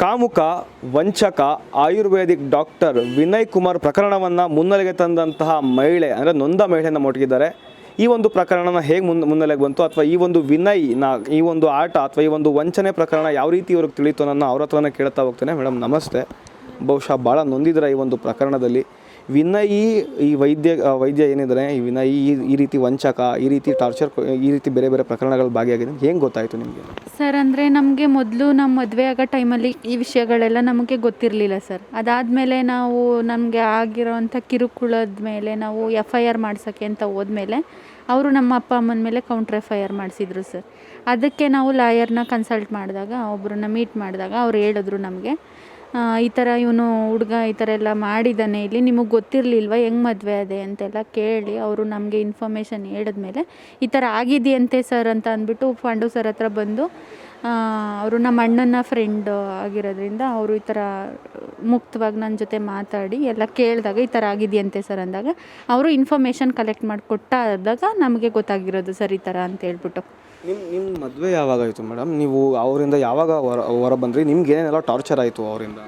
ಕಾಮುಕ ವಂಚಕ Ayurvedic doctor Vinay Kumar ಪ್ರಕರಣವನ್ನು ಮುನ್ನೆಲೆಗೆ ತಂದಂತಹ ಮಹಿಳೆ ಅಂದರೆ ನೊಂದ ಮಹಿಳೆಯನ್ನು ಮೊಟಕಿದ್ದಾರೆ. ಈ ಒಂದು ಪ್ರಕರಣನ ಹೇಗೆ ಮುನ್ನೆಲೆಗೆ ಬಂತು ಅಥವಾ ಈ ಒಂದು ವಿನಯ್ನ ಈ ಒಂದು ಆಟ ಅಥವಾ ಈ ಒಂದು ವಂಚನೆ ಪ್ರಕರಣ ಯಾವ ರೀತಿ ಇವ್ರಿಗೆ ತಿಳಿತು ನನ್ನ ಅವ್ರ ಹತ್ರನೇ ಕೇಳ್ತಾ ಹೋಗ್ತೇನೆ. ಮೇಡಮ್ ನಮಸ್ತೆ. ಬಹುಶಃ ಭಾಳ ನೊಂದಿದ್ರೆ ಈ ಒಂದು ಪ್ರಕರಣದಲ್ಲಿ. ವಿನಯ್ ಈ ವೈದ್ಯ ಏನಿದ್ದಾರೆ, ಈ ವಿನಯ್ ಈ ರೀತಿ ವಂಚಕ, ಈ ರೀತಿ ಟಾರ್ಚರ್, ಈ ರೀತಿ ಬೇರೆ ಬೇರೆ ಪ್ರಕರಣಗಳು ಭಾಗಿಯಾಗಿದೆ, ಹೆಂಗೆ ಗೊತ್ತಾಯಿತು ನಿಮಗೆ? ಸರ್ ಅಂದರೆ ನಮಗೆ ಮೊದಲು ನಮ್ಮ ಮದುವೆ ಆಗೋ ಟೈಮಲ್ಲಿ ಈ ವಿಷಯಗಳೆಲ್ಲ ನಮಗೆ ಗೊತ್ತಿರಲಿಲ್ಲ ಸರ್. ಅದಾದಮೇಲೆ ನಾವು ನಮಗೆ ಆಗಿರೋವಂಥ ಕಿರುಕುಳದ ಮೇಲೆ ನಾವು FIR ಮಾಡ್ಸೋಕ್ಕೆ ಅಂತ ಹೋದ್ಮೇಲೆ ಅವರು ನಮ್ಮ ಅಪ್ಪ ಅಮ್ಮನ ಮೇಲೆ ಕೌಂಟ್ರ್ FIR ಮಾಡಿಸಿದ್ರು ಸರ್. ಅದಕ್ಕೆ ನಾವು ಲಾಯರ್ನ ಕನ್ಸಲ್ಟ್ ಮಾಡಿದಾಗ, ಒಬ್ಬರನ್ನ ಮೀಟ್ ಮಾಡಿದಾಗ ಅವ್ರು ಹೇಳಿದ್ರು ನಮಗೆ, ಈ ಥರ ಇವನು ಹುಡುಗ ಈ ಥರ ಎಲ್ಲ ಮಾಡಿದ್ದಾನೆ, ಇಲ್ಲಿ ನಿಮಗೆ ಗೊತ್ತಿರಲಿಲ್ವ, ಹೆಂಗೆ ಮದುವೆ ಅದೇ ಅಂತೆಲ್ಲ ಕೇಳಿ ಅವರು ನಮಗೆ ಇನ್ಫಾರ್ಮೇಷನ್ ಹೇಳಿದ್ಮೇಲೆ ಈ ಥರ ಆಗಿದೆಯಂತೆ ಸರ್ ಅಂತ ಅಂದ್ಬಿಟ್ಟು ಪಾಂಡು ಸರ್ ಹತ್ರ ಬಂದು, ಅವರು ನಮ್ಮ ಅಣ್ಣನ ಫ್ರೆಂಡ್ ಆಗಿರೋದ್ರಿಂದ ಅವರು ಈ ಥರ ಮುಕ್ತವಾಗಿ ನನ್ನ ಜೊತೆ ಮಾತಾಡಿ ಎಲ್ಲ ಕೇಳಿದಾಗ ಈ ಥರ ಆಗಿದೆಯಂತೆ ಸರ್ ಅಂದಾಗ ಅವರು ಇನ್ಫಾರ್ಮೇಷನ್ ಕಲೆಕ್ಟ್ ಮಾಡಿ ಕೊಟ್ಟಾದಾಗ ನಮಗೆ ಗೊತ್ತಾಗಿರೋದು ಸರ್ ಈ ಥರ ಅಂತ ಹೇಳ್ಬಿಟ್ಟು. ನಿಮ್ಮ ಮದುವೆ ಯಾವಾಗ ಆಯಿತು ಮೇಡಮ್? ನೀವು ಅವರಿಂದ ಯಾವಾಗ ಹೊರ ಬಂದ್ರಿ? ನಿಮ್ಗೆ ಏನೆಲ್ಲ ಟಾರ್ಚರ್ ಆಯಿತು ಅವರಿಂದ?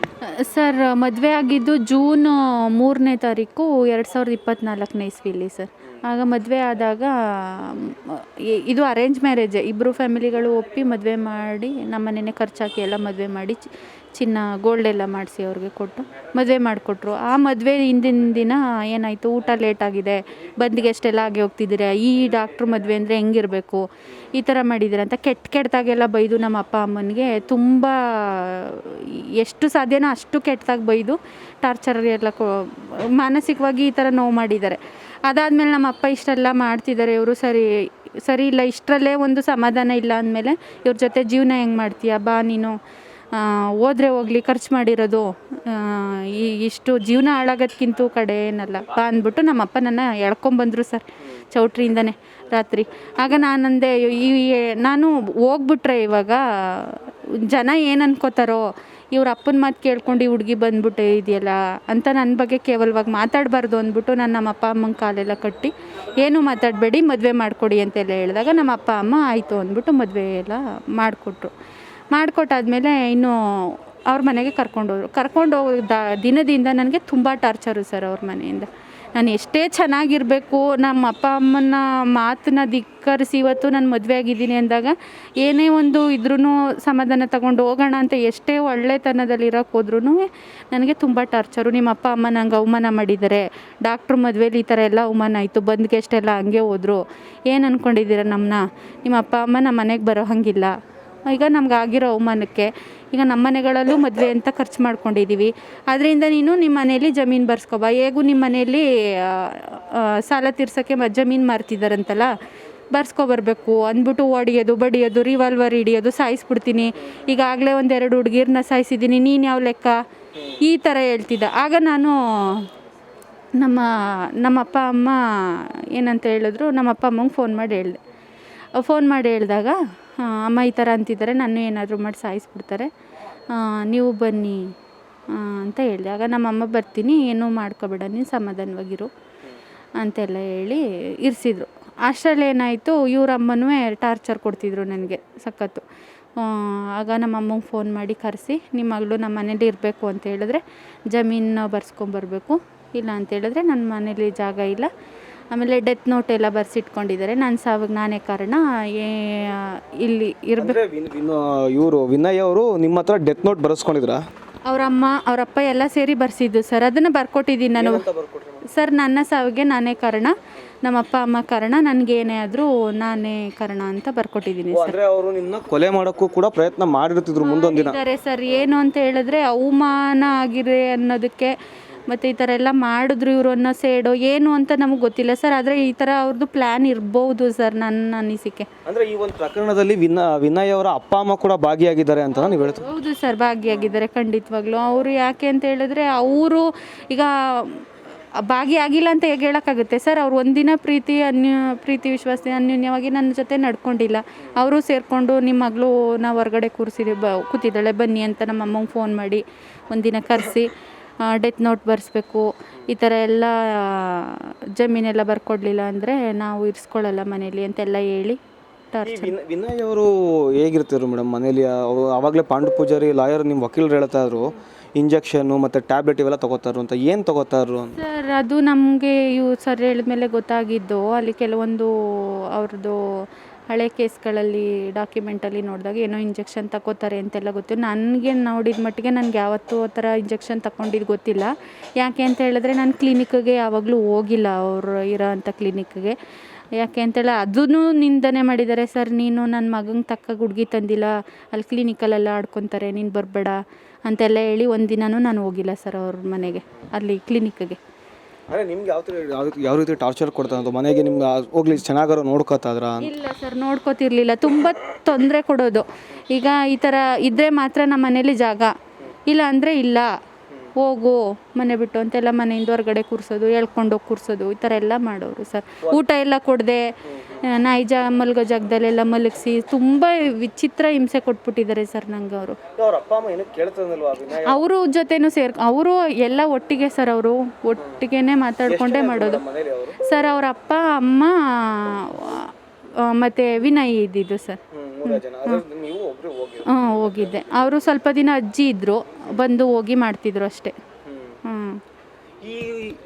ಸರ್ ಮದುವೆ ಆಗಿದ್ದು ಜೂನ್ 3ನೇ ತಾರೀಕು 2024ನೇ ಇಸ್ವಿಲಿ ಸರ್. ಆಗ ಮದುವೆ ಆದಾಗ ಇದು ಅರೇಂಜ್ ಮ್ಯಾರೇಜೇ, ಇಬ್ಬರು ಫ್ಯಾಮಿಲಿಗಳು ಒಪ್ಪಿ ಮದುವೆ ಮಾಡಿ ನಮ್ಮ ಮನೆಯೇ ಖರ್ಚಾಕಿ ಎಲ್ಲ ಮದುವೆ ಮಾಡಿ ಚಿನ್ನ ಗೋಲ್ಡ್ ಎಲ್ಲ ಮಾಡಿಸಿ ಅವ್ರಿಗೆ ಕೊಟ್ಟು ಮದುವೆ ಮಾಡಿಕೊಟ್ರು. ಆ ಮದುವೆ ಹಿಂದಿನ ದಿನ ಏನಾಯಿತು, ಊಟ ಲೇಟಾಗಿದೆ, ಬಂದಿಗೆ ಎಷ್ಟೆಲ್ಲ ಆಗಿ ಹೋಗ್ತಿದ್ದೀರಾ, ಈ ಡಾಕ್ಟ್ರು ಮದುವೆ ಅಂದರೆ ಹೆಂಗಿರಬೇಕು, ಈ ಥರ ಮಾಡಿದ್ದೀರ ಅಂತ ಕೆಟ್ಟದಾಗೆಲ್ಲ ಬೈದು ನಮ್ಮ ಅಪ್ಪ ಅಮ್ಮನಿಗೆ ತುಂಬ ಎಷ್ಟು ಸಾಧ್ಯನೋ ಅಷ್ಟು ಕೆಟ್ಟದಾಗಿ ಬೈದು ಟಾರ್ಚರ್ ಎಲ್ಲ ಮಾನಸಿಕವಾಗಿ ಈ ಥರ ನೋವು ಮಾಡಿದ್ದಾರೆ. ಅದಾದಮೇಲೆ ನಮ್ಮ ಅಪ್ಪ ಇಷ್ಟೆಲ್ಲ ಮಾಡ್ತಿದ್ದಾರೆ, ಇವರು ಸರಿ ಇಲ್ಲ, ಇಷ್ಟರಲ್ಲೇ ಒಂದು ಸಮಾಧಾನ ಇಲ್ಲ ಅಂದಮೇಲೆ ಇವ್ರ ಜೊತೆ ಜೀವನ ಹೆಂಗೆ ಮಾಡ್ತೀಯ, ಬಾ ನೀನು ಹೋದ್ರೆ ಹೋಗಲಿ, ಖರ್ಚು ಮಾಡಿರೋದು ಇಷ್ಟು ಜೀವನ ಹಾಳಾಗೋದ್ಕಿಂತ ಕಡೆ ಏನಲ್ಲ ಬಾ ಅಂದ್ಬಿಟ್ಟು ನಮ್ಮಪ್ಪ ನನ್ನ ಎಳ್ಕೊಂಬಂದರು ಸರ್ ಚೌಟ್ರಿಯಿಂದನೇ ರಾತ್ರಿ. ಆಗ ನಾನಂದೆ, ನಾನು ಹೋಗ್ಬಿಟ್ರೆ ಇವಾಗ ಜನ ಏನು ಅನ್ಕೋತಾರೋ, ಇವ್ರ ಅಪ್ಪನ ಮಾತು ಕೇಳ್ಕೊಂಡು ಈ ಹುಡುಗಿ ಬಂದ್ಬಿಟ್ಟೆ ಇದೆಯಲ್ಲ ಅಂತ ನನ್ನ ಬಗ್ಗೆ ಕೇವಲವಾಗಿ ಮಾತಾಡಬಾರ್ದು ಅಂದ್ಬಿಟ್ಟು ನಾನು ನಮ್ಮ ಅಪ್ಪ ಅಮ್ಮನ ಕಾಲೆಲ್ಲ ಕಟ್ಟಿ ಏನೂ ಮಾತಾಡಬೇಡಿ, ಮದುವೆ ಮಾಡಿಕೊಡಿ ಅಂತೆಲ್ಲ ಹೇಳಿದಾಗ ನಮ್ಮ ಅಪ್ಪ ಅಮ್ಮ ಆಯಿತು ಅಂದ್ಬಿಟ್ಟು ಮದುವೆ ಎಲ್ಲ ಮಾಡಿಕೊಟ್ಟಾದ್ಮೇಲೆ ಇನ್ನು ಅವ್ರ ಮನೆಗೆ ಕರ್ಕೊಂಡು ಹೋದ ದಿನದಿಂದ ನನಗೆ ತುಂಬ ಟಾರ್ಚರು ಸರ್. ಅವ್ರ ಮನೆಯಿಂದ ನಾನು ಎಷ್ಟೇ ಚೆನ್ನಾಗಿರಬೇಕು, ನಮ್ಮ ಅಪ್ಪ ಅಮ್ಮನ ಮಾತನ್ನ ಧಿಕ್ಕರಿಸಿ ಇವತ್ತು ನಾನು ಮದುವೆ ಆಗಿದ್ದೀನಿ ಅಂದಾಗ ಏನೇ ಒಂದು ಇದ್ರೂ ಸಮಾಧಾನ ತಗೊಂಡು ಹೋಗೋಣ ಅಂತ ಎಷ್ಟೇ ಒಳ್ಳೆತನದಲ್ಲಿ ಇರೋಕ್ಕೆ ಹೋದ್ರೂ ನನಗೆ ತುಂಬ ಟಾರ್ಚರು. ನಿಮ್ಮ ಅಪ್ಪ ಅಮ್ಮ ನಂಗೆ ಅವಮಾನ ಮಾಡಿದ್ದಾರೆ, ಡಾಕ್ಟ್ರು ಮದುವೆಲಿ ಈ ಥರ ಎಲ್ಲ ಅವಮಾನ ಆಯಿತು, ಬಂದ ಗೆಸ್ಟೆಲ್ಲ ಹಂಗೆ ಹೋದರು, ಏನು ಅಂದ್ಕೊಂಡಿದ್ದೀರ ನಮ್ಮನ್ನ, ನಿಮ್ಮ ಅಪ್ಪ ಅಮ್ಮ ನಮ್ಮ ಮನೆಗೆ ಬರೋ ಹಾಗಿಲ್ಲ, ಈಗ ನಮ್ಗೆ ಆಗಿರೋ ಅವಮಾನಕ್ಕೆ ಈಗ ನಮ್ಮ ಮನೆಗಳಲ್ಲೂ ಮದುವೆ ಅಂತ ಖರ್ಚು ಮಾಡ್ಕೊಂಡಿದ್ದೀವಿ, ಅದರಿಂದ ನೀನು ನಿಮ್ಮ ಮನೇಲಿ ಜಮೀನು ಬರ್ಸ್ಕೊಬಾ, ಹೇಗೂ ನಿಮ್ಮ ಮನೆಯಲ್ಲಿ ಸಾಲ ತೀರ್ಸೋಕ್ಕೆ ಜಮೀನು ಮಾರ್ತಿದ್ದಾರಂತಲ್ಲ, ಬರ್ಸ್ಕೊಬರ್ಬೇಕು ಅಂದ್ಬಿಟ್ಟು ಹೊಡಿಯೋದು, ಬಡಿಯೋದು, ರಿವಾಲ್ವರ್ ಹಿಡಿಯೋದು, ಸಾಯಿಸ್ಬಿಡ್ತೀನಿ, ಈಗಾಗಲೇ 1-2 ಹುಡುಗಿರನ್ನ ಸಾಯಿಸಿದ್ದೀನಿ, ನೀನು ಯಾವ ಲೆಕ್ಕ, ಈ ಥರ ಹೇಳ್ತಿದ್ದ. ಆಗ ನಾನು ನಮ್ಮ ಅಪ್ಪ ಅಮ್ಮ ಏನಂತ ಹೇಳಿದ್ರು, ನಮ್ಮ ಅಪ್ಪ ಅಮ್ಮಂಗೆ ಫೋನ್ ಮಾಡಿ ಹೇಳಿದಾಗ, ಅಮ್ಮ ಈ ಥರ ಅಂತಿದ್ದಾರೆ, ನಾನು ಏನಾದರೂ ಮಾಡಿ ಸಾಯಿಸ್ಬಿಡ್ತಾರೆ, ನೀವು ಬನ್ನಿ ಅಂತ ಹೇಳಿದೆ. ಆಗ ನಮ್ಮಮ್ಮ ಬರ್ತೀನಿ, ಏನೂ ಮಾಡ್ಕೊಬೇಡ, ನೀನು ಸಮಾಧಾನವಾಗಿರು ಅಂತೆಲ್ಲ ಹೇಳಿ ಇರಿಸಿದ್ರು. ಅಷ್ಟರಲ್ಲಿ ಏನಾಯಿತು, ಇವ್ರ ಅಮ್ಮನೂ ಟಾರ್ಚರ್ ಕೊಡ್ತಿದ್ರು ನನಗೆ ಸಖತ್ತು. ಆಗ ನಮ್ಮಮ್ಮಂಗೆ ಫೋನ್ ಮಾಡಿ ಕರೆಸಿ, ನಿಮ್ಮ ಮಗಳು ನಮ್ಮ ಮನೇಲಿ ಇರಬೇಕು ಅಂತ ಹೇಳಿದ್ರೆ ಜಮೀನು ಬರ್ಸ್ಕೊಂಬರ್ಬೇಕು, ಇಲ್ಲ ಅಂತ ಹೇಳಿದ್ರೆ ನನ್ನ ಮನೇಲಿ ಜಾಗ ಇಲ್ಲ, ಆಮೇಲೆ ಡೆತ್ ನೋಟ್ ಎಲ್ಲ ಬರ್ಸಿಟ್ಕೊಂಡಿದ್ದಾರೆ, ನನ್ನ ಸಾವಿಗೆ ನಾನೇ ಕಾರಣ, ಇಲ್ಲಿ ಇರಬೇಕು. ಇವರು ವಿನಯ್ ಅವರು ನಿಮ್ಮ ಹತ್ರ ಡೆತ್ ನೋಟ್ ಬರೆಸ್ಕೊಂಡಿದ್ರ? ಅವರಮ್ಮ ಅವರಪ್ಪ ಎಲ್ಲ ಸೇರಿ ಬರ್ಸಿದ್ದು ಸರ್, ಅದನ್ನು ಬರ್ಕೊಟ್ಟಿದ್ದೀನಿ ನಾನು ಸರ್. ನನ್ನ ಸಾವಿಗೆ ನಾನೇ ಕಾರಣ, ನಮ್ಮ ಅಪ್ಪ ಅಮ್ಮ ಕಾರಣ, ನನಗೇನೇ ಆದರೂ ನಾನೇ ಕಾರಣ ಅಂತ ಬರ್ಕೊಟ್ಟಿದ್ದೀನಿ ಸರ್. ಅವರು ನಿಮ್ಮನ್ನ ಕೊಲೆ ಮಾಡೋಕ್ಕೂ ಕೂಡ ಪ್ರಯತ್ನ ಮಾಡಿರ್ತಿದ್ರು ಮುಂದೊಂದು ದಿನ ಸರ್. ಏನು ಅಂತ ಹೇಳಿದ್ರೆ ಅವಮಾನ ಆಗಿದೆ ಅನ್ನೋದಕ್ಕೆ, ಮತ್ತು ಈ ಥರ ಎಲ್ಲ ಮಾಡಿದ್ರು ಇವರು ಅನ್ನೋ ಸೇಡೋ ಏನು ಅಂತ ನಮಗೆ ಗೊತ್ತಿಲ್ಲ ಸರ್, ಆದರೆ ಈ ಥರ ಅವ್ರದ್ದು ಪ್ಲ್ಯಾನ್ ಇರ್ಬೋದು ಸರ್ ನನ್ನ ಅನಿಸಿಕೆ. ಅಂದರೆ ಈ ಒಂದು ಪ್ರಕರಣದಲ್ಲಿ ವಿನಯ್ ಅವರ ಅಪ್ಪ ಅಮ್ಮ ಕೂಡ ಭಾಗಿಯಾಗಿದ್ದಾರೆ ಅಂತ ನೀವು ಹೇಳ್ತೀವಿ? ಹೌದು ಸರ್, ಭಾಗಿಯಾಗಿದ್ದಾರೆ ಖಂಡಿತವಾಗ್ಲೂ. ಅವರು ಯಾಕೆ ಅಂತ ಹೇಳಿದ್ರೆ, ಅವರು ಈಗ ಭಾಗಿಯಾಗಿಲ್ಲ ಅಂತ ಹೇಗೆ ಹೇಳೋಕ್ಕಾಗುತ್ತೆ ಸರ್. ಅವ್ರು ಒಂದಿನ ಪ್ರೀತಿ ವಿಶ್ವಾಸ ಅನ್ಯೋನ್ಯವಾಗಿ ನನ್ನ ಜೊತೆ ನಡ್ಕೊಂಡಿಲ್ಲ. ಅವರು ಸೇರಿಕೊಂಡು ನಿಮ್ಮ ಮಗಳು ನಾವು ಹೊರಗಡೆ ಕೂತಿದ್ದಾಳೆ ಬನ್ನಿ ಅಂತ ನಮ್ಮ ಅಮ್ಮಂಗೆ ಫೋನ್ ಮಾಡಿ ಒಂದಿನ ಕರೆಸಿ ಡೆತ್ ನೋಟ್ ಬರೆಸ್ಬೇಕು, ಈ ಥರ ಎಲ್ಲ ಜಮೀನೆಲ್ಲ ಬರ್ಕೊಡ್ಲಿಲ್ಲ ಅಂದರೆ ನಾವು ಇರಿಸ್ಕೊಳ್ಳಲ್ಲ ಮನೇಲಿ ಅಂತೆಲ್ಲ ಹೇಳಿ ಟಾರ್ಚರ್. ವಿನಯ್ ಅವರು ಹೇಗಿರ್ತಿದ್ರು ಮೇಡಮ್ ಮನೇಲಿ? ಆವಾಗಲೇ ಪಾಂಡು ಪೂಜಾರಿ ಲಾಯರ್ ನಿಮ್ಮ ವಕೀಲರು ಹೇಳ್ತಾ ಇದ್ರು ಇಂಜೆಕ್ಷನ್ನು ಮತ್ತು ಟ್ಯಾಬ್ಲೆಟ್ ಇವೆಲ್ಲ ತೊಗೋತಾರು ಅಂತ. ಏನು ತೊಗೋತಾರು ಅಂತ? ಸರ್ ಅದು ನಮಗೆ ಇವು ಸರ್ ಹೇಳಿದ್ಮೇಲೆ ಗೊತ್ತಾಗಿದ್ದು, ಅಲ್ಲಿ ಕೆಲವೊಂದು ಅವ್ರದ್ದು ಹಳೆ ಕೇಸ್ಗಳಲ್ಲಿ ಡಾಕ್ಯುಮೆಂಟಲ್ಲಿ ನೋಡಿದಾಗ ಏನೋ ಇಂಜೆಕ್ಷನ್ ತಗೋತಾರೆ ಅಂತೆಲ್ಲ ಗೊತ್ತು. ನನಗೆ ನೋಡಿದ ಮಟ್ಟಿಗೆ ನನಗೆ ಯಾವತ್ತೂ ಆ ಥರ ಇಂಜೆಕ್ಷನ್ ತಗೊಂಡಿದ್ದು ಗೊತ್ತಿಲ್ಲ. ಯಾಕೆ ಅಂತ ಹೇಳಿದ್ರೆ ನಾನು ಕ್ಲಿನಿಕ್ಗೆ ಯಾವಾಗಲೂ ಹೋಗಿಲ್ಲ, ಅವರು ಇರೋ ಅಂಥ ಕ್ಲಿನಿಕ್ಗೆ. ಯಾಕೆ ಅಂತೇಳಿ ಅದೂ ನಿಂದನೆ ಮಾಡಿದ್ದಾರೆ ಸರ್, ನೀನು ನನ್ನ ಮಗಂಗೆ ತಕ್ಕ ಹುಡುಗಿ ತಂದಿಲ್ಲ, ಅಲ್ಲಿ ಕ್ಲಿನಿಕಲ್ಲೆಲ್ಲ ಆಡ್ಕೊತಾರೆ, ನೀನು ಬರಬೇಡ ಅಂತೆಲ್ಲ ಹೇಳಿ ಒಂದಿನನೂ ನಾನು ಹೋಗಿಲ್ಲ ಸರ್ ಅವ್ರ ಮನೆಗೆ, ಅಲ್ಲಿ ಕ್ಲಿನಿಕ್ಗೆ. ಅಂದರೆ ನಿಮ್ಗೆ ಯಾವ ರೀತಿ ಟಾರ್ಚರ್ ಕೊಡ್ತಾ ಮನೆಗೆ? ನಿಮ್ಗೆ ಹೋಗ್ಲಿ ಚೆನ್ನಾಗಾರು ನೋಡ್ಕೋತಾದ್ರ? ಇಲ್ಲ ಸರ್, ನೋಡ್ಕೋತಿರ್ಲಿಲ್ಲ, ತುಂಬ ತೊಂದರೆ ಕೊಡೋದು. ಈಗ ಈ ಥರ ಇದ್ದರೆ ಮಾತ್ರ ನಮ್ಮ ಮನೇಲಿ ಜಾಗ, ಇಲ್ಲ ಅಂದರೆ ಇಲ್ಲ, ಹೋಗು ಮನೆ ಬಿಟ್ಟು ಅಂತೆಲ್ಲ ಮನೆಯಿಂದ ಹೊರಗಡೆ ಕೂರಿಸೋದು, ಹೇಳ್ಕೊಂಡೋಗಿ ಕೂರಿಸೋದು, ಈ ಥರ ಎಲ್ಲ ಮಾಡೋರು ಸರ್. ಊಟ ಎಲ್ಲ ಕೊಡದೆ ನಾಯಿ ಮಲ್ಗೋ ಜಾಗದಲ್ಲೆಲ್ಲ ಮಲಗಿಸಿ ತುಂಬ ವಿಚಿತ್ರ ಹಿಂಸೆ ಕೊಟ್ಬಿಟ್ಟಿದ್ದಾರೆ ಸರ್ ನಂಗೆ ಅವರು. ಅವರು ಜೊತೆನೂ ಅವರು ಎಲ್ಲ ಒಟ್ಟಿಗೆ ಸರ್, ಅವರು ಒಟ್ಟಿಗೆನೇ ಮಾತಾಡ್ಕೊಂಡೇ ಮಾಡೋದು ಸರ್. ಅವ್ರ ಅಪ್ಪ ಅಮ್ಮ ಮತ್ತು ವಿನಯ್ ಇದ್ದಿದ್ದು ಸರ್. ಹೋಗಿದ್ದೆ. ಅವರು ಸ್ವಲ್ಪ ದಿನ ಅಜ್ಜಿ ಇದ್ದರು, ಬಂದು ಹೋಗಿ ಮಾಡ್ತಿದ್ರು ಅಷ್ಟೇ.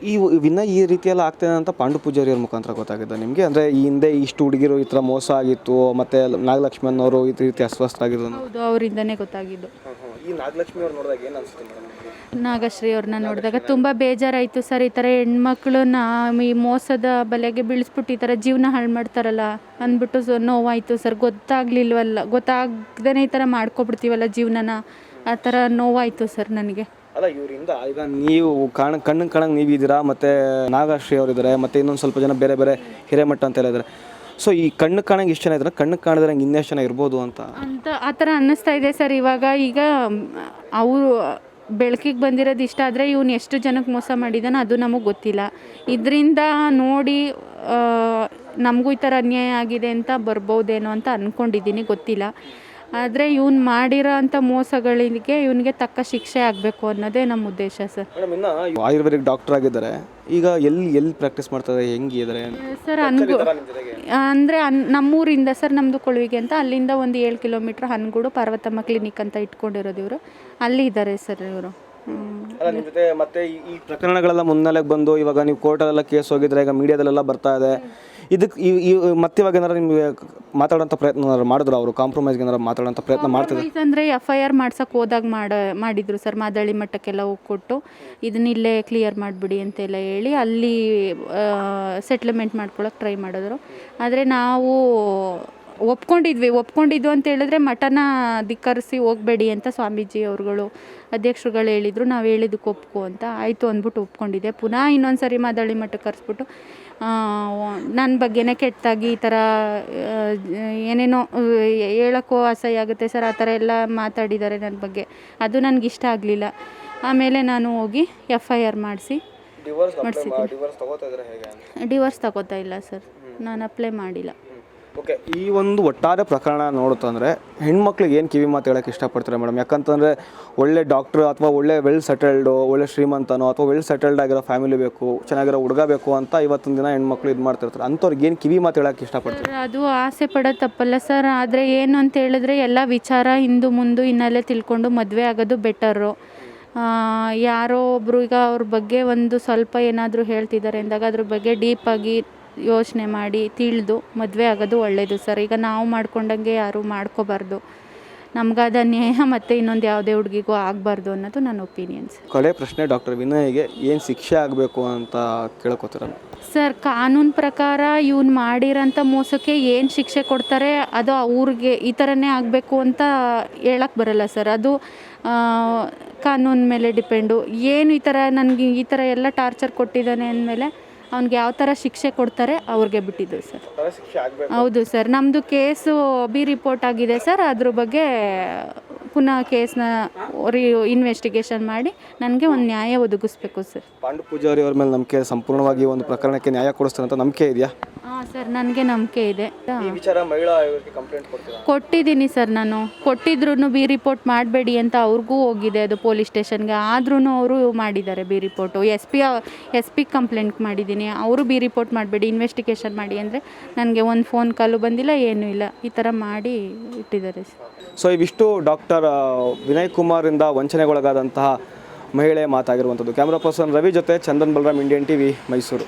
ಈ ವಿನಯ್ ಈ ರೀತಿಯೆಲ್ಲ ಆಗ್ತಾನೆ ಅಂತ ಪಾಂಡು ಪೂಜಾರಿಯವ್ರ ಮುಖಾಂತರ ಗೊತ್ತಾಗಿದೆ ನಿಮಗೆ? ಅಂದರೆ ಈ ಹಿಂದೆ ಇಷ್ಟು ಹುಡುಗಿರು ಈ ಥರ ಮೋಸ ಆಗಿತ್ತು, ಮತ್ತು ನಾಗಲಕ್ಷ್ಮಣ್ ಅವರು ಈ ರೀತಿ ಅಸ್ವಸ್ಥರಾಗಿದ್ದು? ಹೌದು, ಅವರಿಂದನೇ ಗೊತ್ತಾಗಿದ್ದು. ಈ ನಾಗಲಕ್ಷ್ಮಿ ಅವ್ರು ನೋಡಿದಾಗ ಏನು ಅನಿಸುತ್ತೆ ಮೇಡಮ್? ನಾಗಶ್ರೀ ಅವ್ರನ್ನ ನೋಡಿದಾಗ ತುಂಬ ಬೇಜಾರಾಯಿತು ಸರ್. ಈ ಥರ ಹೆಣ್ಮಕ್ಳನ್ನ ಈ ಮೋಸದ ಬಲೆಗೆ ಬೀಳಿಸ್ಬಿಟ್ಟು ಈ ಥರ ಜೀವನ ಹಾಳು ಮಾಡ್ತಾರಲ್ಲ ಅಂದ್ಬಿಟ್ಟು ನೋವಾಯಿತು ಸರ್. ಗೊತ್ತಾಗ್ದೇ ಈ ಥರ ಮಾಡ್ಕೊಬಿಡ್ತೀವಲ್ಲ ಜೀವನನ, ಆ ಥರ ನೋವಾಯಿತು ಸರ್ ನನಗೆ. ಅಲ್ಲ, ಇವರಿಂದ ಈಗ ನೀವು ಕಣ್ಣಿಗೆ ಕಾಣಂಗೆ ನೀವಿದ್ದೀರಾ, ಮತ್ತು ನಾಗಶ್ರೀ ಅವರಿದ್ದಾರೆ, ಮತ್ತು ಇನ್ನೊಂದು ಸ್ವಲ್ಪ ಜನ ಬೇರೆ ಬೇರೆ ಹಿರೇಮಠ ಅಂತೆಲ್ಲ ಇದ್ದಾರೆ. ಸೊ ಈ ಕಣ್ಣು ಕಾಣಂಗೆ ಇಷ್ಟು ಜನ ಇದ್ದಾರೆ, ಕಣ್ಣಿಗೆ ಕಾಣಿದ್ರೆ ಇನ್ನೆಷ್ಟು ಜನ ಇರ್ಬೋದು ಅಂತ ಆ ಥರ ಅನ್ನಿಸ್ತಾ ಇದೆ ಸರ್ ಇವಾಗ. ಈಗ ಅವರು ಬೆಳಕಿಗೆ ಬಂದಿರೋದು ಇಷ್ಟ ಆದರೆ ಇವನು ಎಷ್ಟು ಜನಕ್ಕೆ ಮೋಸ ಮಾಡಿದಾನೋ ಅದು ನಮಗೆ ಗೊತ್ತಿಲ್ಲ. ಇದರಿಂದ ನೋಡಿ ನಮಗೂ ಈ ಥರ ಅನ್ಯಾಯ ಆಗಿದೆ ಅಂತ ಬರ್ಬೋದೇನೋ ಅಂತ ಅಂದ್ಕೊಂಡಿದ್ದೀನಿ, ಗೊತ್ತಿಲ್ಲ. ಆದರೆ ಇವನು ಮಾಡಿರೋ ಅಂಥ ಮೋಸಗಳಿಗೆ ಇವನಿಗೆ ತಕ್ಕ ಶಿಕ್ಷೆ ಆಗಬೇಕು ಅನ್ನೋದೇ ನಮ್ಮ ಉದ್ದೇಶ ಸರ್. ಮೇಡಮ್, ಇನ್ನು ಆಯುರ್ವೇದಿಕ್ ಡಾಕ್ಟರ್ ಆಗಿದ್ದಾರೆ, ಈಗ ಎಲ್ಲಿ ಪ್ರಾಕ್ಟೀಸ್ ಮಾಡ್ತಾರೆ, ಹೆಂಗಿದ್ದಾರೆ ಸರ್? ಅಂದರೆ ನಮ್ಮೂರಿಂದ ಸರ್, ನಮ್ಮದು ಕೊಳುವಿಗೆ ಅಂತ, ಅಲ್ಲಿಂದ ಒಂದು 7 ಕಿಲೋಮೀಟ್ರ್ ಹನಗೂಡು ಪಾರ್ವತಮ್ಮ ಕ್ಲಿನಿಕ್ ಅಂತ ಇಟ್ಕೊಂಡಿರೋದು ಇವರು, ಅಲ್ಲಿ ಇದ್ದಾರೆ ಸರ್ ಇವರು. ನಿಮ್ಮ ಜೊತೆ ಮತ್ತೆ ಈ ಪ್ರಕರಣಗಳೆಲ್ಲ ಮುನ್ನೆಲೆಗೆ ಬಂದು ಇವಾಗ ನೀವು ಕೋರ್ಟಲ್ಲೆಲ್ಲ ಕೇಸ್ ಹೋಗಿದ್ರೆ, ಈಗ ಮೀಡಿಯಾದಲ್ಲೆಲ್ಲ ಬರ್ತಾ ಇದೆ, ಇದಕ್ಕೆ ಮತ್ತೆ ಇವಾಗ ಏನಾರು ನಿಮಗೆ ಮಾತಾಡೋಂಥ ಪ್ರಯತ್ನ ಮಾಡಿದ್ರು ಅವರು? ಕಾಂಪ್ರಮೈಸ್ಗೆ ಏನಾರು ಮಾತಾಡೋಂಥ ಪ್ರಯತ್ನ ಮಾಡ್ತಿದ್ರು? ಅಂದರೆ FIR ಮಾಡ್ಸೋಕೆ ಹೋದಾಗ ಮಾಡಿದ್ರು ಸರ್. ಮಾದಳ್ಳಿ ಮಟ್ಟಕ್ಕೆಲ್ಲ ಹೋಗ್ಕೊಟ್ಟು ಇದನ್ನ ಇಲ್ಲೇ ಕ್ಲಿಯರ್ ಮಾಡಿಬಿಡಿ ಅಂತೆಲ್ಲ ಹೇಳಿ ಅಲ್ಲಿ ಸೆಟ್ಲ್ಮೆಂಟ್ ಮಾಡ್ಕೊಳಕ್ಕೆ ಟ್ರೈ ಮಾಡಿದ್ರು. ಆದರೆ ನಾವು ಒಪ್ಕೊಂಡಿದ್ದು ಅಂತ ಹೇಳಿದ್ರೆ ಮಠನ ಧಿಕ್ಕರಿಸಿ ಹೋಗಬೇಡಿ ಅಂತ ಸ್ವಾಮೀಜಿ ಅವ್ರುಗಳು ಅಧ್ಯಕ್ಷರುಗಳು ಹೇಳಿದರು. ನಾವು ಹೇಳಿದ್ದಕ್ಕೆ ಒಪ್ಕೊ ಅಂತ ಆಯಿತು ಅಂದ್ಬಿಟ್ಟು ಒಪ್ಕೊಂಡಿದ್ದೆ. ಪುನಃ ಇನ್ನೊಂದು ಸರಿ ಮಾದಳ್ಳಿ ಮಠಕ್ಕೆ ಕರೆಸ್ಬಿಟ್ಟು ನನ್ನ ಬಗ್ಗೆನೇ ಕೆಟ್ಟಾಗಿ ಈ ಥರ ಏನೇನೋ ಹೇಳೋಕ್ಕೂ ಅಸಹ್ಯ ಆಗುತ್ತೆ ಸರ್, ಆ ಥರ ಎಲ್ಲ ಮಾತಾಡಿದ್ದಾರೆ ನನ್ನ ಬಗ್ಗೆ. ಅದು ನನಗಿಷ್ಟ ಆಗಲಿಲ್ಲ. ಆಮೇಲೆ ನಾನು ಹೋಗಿ FIR ಡಿವೋರ್ಸ್ ತಗೋತಾ ಇಲ್ಲ ಸರ್, ನಾನು ಅಪ್ಲೈ ಮಾಡಿಲ್ಲ. ಓಕೆ, ಈ ಒಂದು ಒಟ್ಟಾರೆ ಪ್ರಕರಣ ನೋಡುತ್ತಂದರೆ ಹೆಣ್ಮಕ್ಳಿಗೆ ಏನು ಕಿವಿ ಮಾತು ಹೇಳೋಕ್ಕೆ ಇಷ್ಟಪಡ್ತಾರೆ ಮೇಡಮ್? ಯಾಕಂತಂದರೆ ಒಳ್ಳೆ ಡಾಕ್ಟ್ರು ಅಥವಾ ಒಳ್ಳೆ ವೆಲ್ ಸೆಟಲ್ಡು, ಒಳ್ಳೆ ಶ್ರೀಮಂತನೋ ಅಥವಾ ವೆಲ್ ಸೆಟಲ್ಡ್ ಆಗಿರೋ ಫ್ಯಾಮಿಲಿ ಬೇಕು, ಚೆನ್ನಾಗಿರೋ ಹುಡುಗ ಬೇಕು ಅಂತ ಇವತ್ತಿನ ದಿನ ಹೆಣ್ಮಕ್ಳು ಇದು ಮಾಡ್ತಿರ್ತಾರೆ. ಅಂಥವ್ರಿಗೆ ಏನು ಕಿವಿ ಮಾತು ಹೇಳೋಕ್ಕೆ ಇಷ್ಟಪಡ್ತಾರೆ? ಅದು ಆಸೆ ಪಡೋದು ತಪ್ಪಲ್ಲ ಸರ್, ಆದರೆ ಏನು ಅಂತ ಹೇಳಿದ್ರೆ ಎಲ್ಲ ವಿಚಾರ ಹಿಂದು ಮುಂದೆ ಹಿನ್ನೆಲೆ ತಿಳ್ಕೊಂಡು ಮದುವೆ ಆಗೋದು ಬೆಟರು. ಯಾರೋ ಒಬ್ಬರು ಈಗ ಅವ್ರ ಬಗ್ಗೆ ಒಂದು ಸ್ವಲ್ಪ ಏನಾದರೂ ಹೇಳ್ತಿದ್ದಾರೆ ಅಂದಾಗ ಅದ್ರ ಬಗ್ಗೆ ಡೀಪಾಗಿ ಯೋಚನೆ ಮಾಡಿ ತಿಳಿದು ಮದುವೆ ಆಗೋದು ಒಳ್ಳೆಯದು ಸರ್. ಈಗ ನಾವು ಮಾಡ್ಕೊಂಡಂಗೆ ಯಾರೂ ಮಾಡ್ಕೋಬಾರ್ದು, ನಮಗಾದ ಅನ್ಯಾಯ ಮತ್ತು ಇನ್ನೊಂದು ಯಾವುದೇ ಹುಡುಗಿಗೂ ಆಗಬಾರ್ದು ಅನ್ನೋದು ನನ್ನ ಒಪಿನಿಯನ್ಸ್. ಕಡೆ ಪ್ರಶ್ನೆ, ಡಾಕ್ಟರ್ ವಿನಯ್ಗೆ ಏನು ಶಿಕ್ಷೆ ಆಗಬೇಕು ಅಂತ ಕೇಳ್ಕೊತೀರ ಸರ್? ಕಾನೂನು ಪ್ರಕಾರ ಇವನು ಮಾಡಿರೋಂಥ ಮೋಸಕ್ಕೆ ಏನು ಶಿಕ್ಷೆ ಕೊಡ್ತಾರೆ ಅದು ಅವ್ರಿಗೆ ಈ ಥರನೇ ಆಗಬೇಕು ಅಂತ ಹೇಳಕ್ಕೆ ಬರಲ್ಲ ಸರ್. ಅದು ಕಾನೂನು ಮೇಲೆ ಡಿಪೆಂಡು. ಏನು ಈ ಥರ ನನಗೆ ಈ ಥರ ಎಲ್ಲ ಟಾರ್ಚರ್ ಕೊಟ್ಟಿದ್ದಾನೆ ಅಂದಮೇಲೆ ಅವ್ನಿಗೆ ಯಾವ ಥರ ಶಿಕ್ಷೆ ಕೊಡ್ತಾರೆ ಅವ್ರಿಗೆ ಬಿಟ್ಟಿದ್ದು ಸರ್. ಹೌದು ಸರ್, ನಮ್ಮದು ಕೇಸು ರಿಪೋರ್ಟ್ ಆಗಿದೆ ಸರ್, ಅದ್ರ ಬಗ್ಗೆ ಪುನಃ ಕೇಸ್ನ ಇನ್ವೆಸ್ಟಿಗೇಷನ್ ಮಾಡಿ ನನಗೆ ಒಂದು ನ್ಯಾಯ ಒದಗಿಸ್ಬೇಕು ಸರ್. ಪಾಂಡು ಪೂಜಾರಿ ಅವ್ರ ಮೇಲೆ ನಂಬಿಕೆ, ಸಂಪೂರ್ಣವಾಗಿ ಒಂದು ಪ್ರಕರಣಕ್ಕೆ ನ್ಯಾಯ ಕೊಡಿಸ್ತಾರೆ ಅಂತ ನಂಬಿಕೆ ಇದೆಯಾ? ಹಾಂ ಸರ್, ನನಗೆ ನಂಬಿಕೆ ಇದೆ. ಈ ವಿಚಾರ ಮಹಿಳಾ ಆಯೋಗಕ್ಕೆ ಕಂಪ್ಲೇಂಟ್ ಕೊಡ್ತೀರಾ? ಕೊಟ್ಟಿದ್ದೀನಿ ಸರ್. ನಾನು ಕೊಟ್ಟಿದ್ರು ಬಿ ರಿಪೋರ್ಟ್ ಮಾಡಬೇಡಿ ಅಂತ ಅವ್ರಿಗೂ ಹೋಗಿದೆ ಅದು ಪೊಲೀಸ್ ಸ್ಟೇಷನ್ಗೆ. ಆದ್ರೂ ಅವರು ಮಾಡಿದ್ದಾರೆ B report. S P complaint ಮಾಡಿದ್ದೀನಿ. ಅವರು ಬಿ ರಿಪೋರ್ಟ್ ಮಾಡಬೇಡಿ, ಇನ್ವೆಸ್ಟಿಗೇಷನ್ ಮಾಡಿ ಅಂದರೆ ನನಗೆ ಒಂದು ಫೋನ್ ಕಾಲು ಬಂದಿಲ್ಲ, ಏನೂ ಇಲ್ಲ. ಈ ಥರ ಮಾಡಿ ಇಟ್ಟಿದ್ದಾರೆ ಸರ್. ಸೊ ಇವಿಷ್ಟು ಡಾಕ್ಟರ್ ವಿನಯ್ ಕುಮಾರಿಂದ ವಂಚನೆಗೊಳಗಾದಂತಹ ಮಹಿಳೆ ಮಾತಾಗಿರುವಂಥದ್ದು. ಕ್ಯಾಮ್ರಾ ಪರ್ಸನ್ ರವಿ ಜೊತೆ ಚಂದನ್ ಬಲರಾಮ್, ಇಂಡಿಯನ್ ಟಿವಿ, ಮೈಸೂರು.